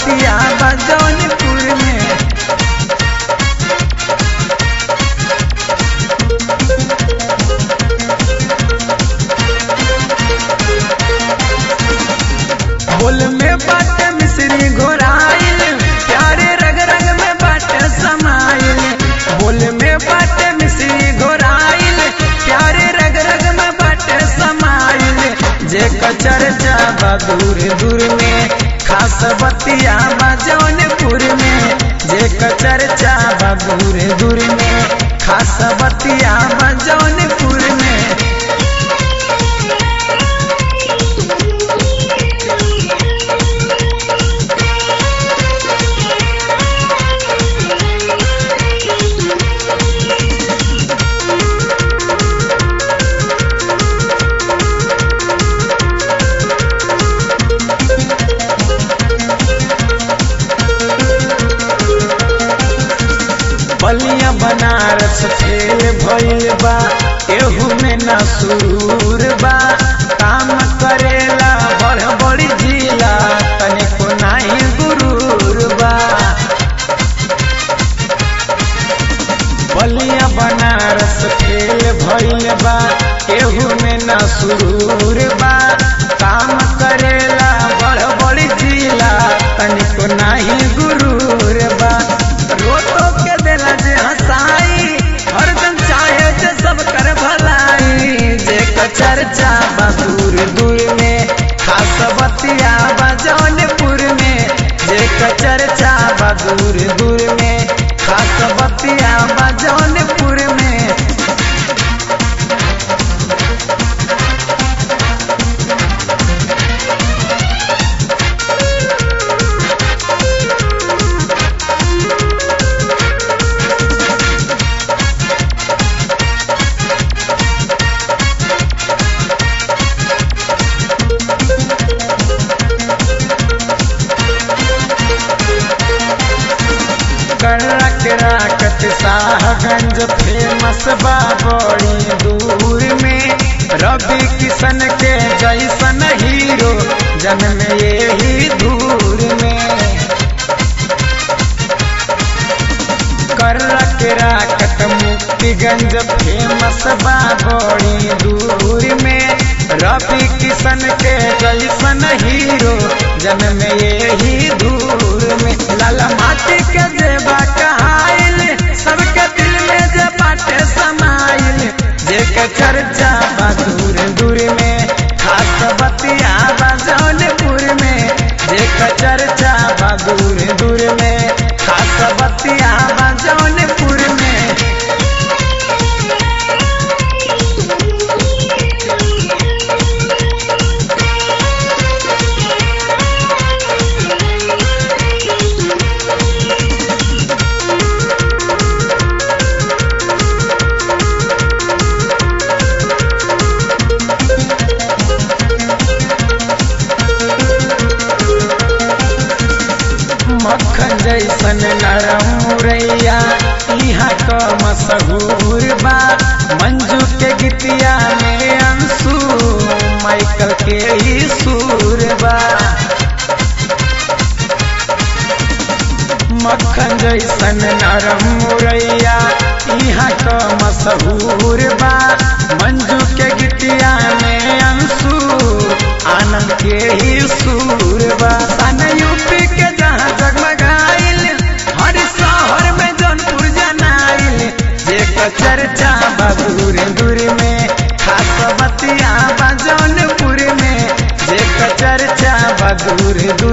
बतिया बा जौनपुर में। बोल में बाटे मिश्री घोराइल, प्यारे रग रग में बाटे समाइल। बोल में बाटे मिश्री घोराइल, प्यारे रग रग में बाटे समाइल। जे चर्चा बा दूर दूर में, खास बतिया बा जौनपुर में। जे चर्चा बा दूर दूर में, खास बतिया बा जौनपुर में। बलिया बनारस फेल भइल बा, एहू में ना सुरूर बा। काम करेला बड़ बड़ी जिला, तनिको नाही गुरूर बा। बलिया बनारस फेल भइल बा, एहू में ना सुरूर बा। काम करेला बड़ बड़ी जिला, तनिको नाही गुरूर बा। रोतो के देला जे हंसाई, हरदम चाहे जे सब कर भलाई। जे चर्चा बा दूर दूर में, खास बतिया बा जौनपुर में। जे चर्चा बा दूर दूर में, खास बतिया बा जौनपुर में। राकत शाहगंज फेमस बा बड़ी दूर में। रवि किशन के जैसन हीरो जन्म यही दूर में। करक राकत मुक्तिगंज फेमस बा बड़ी दूर में। रवि किशन के जैसन हीरो जन्म यही दूर में। लाला माटी के जेबा कहाइल, सबके दिल में जे बाटे समाइल। जे चर्चा बा दूर दूर में, खास बतिया बा जौनपुर में। जे चर्चा बा दूर दूर में, खास बतिया बा जौनपुर में। मक्खन जैसन नरम मुरैया यहाँ का मशहूर बा। मंजू के गीतिया में अंशु, माइकल के ही सुर बा। मक्खन जैसन नरम मुरैया यहाँ का मशहूर बा। मंजू के गीतिया में अंशु, आनंद के ही सुर बा। सन यूपी के जहाँ जगमगाइल, हर शहर में जौनपुर जनाइल। जे चर्चा बा दूर दूर में, खास बतिया बा जौनपुर में। जे चर्चा बा दूर दूर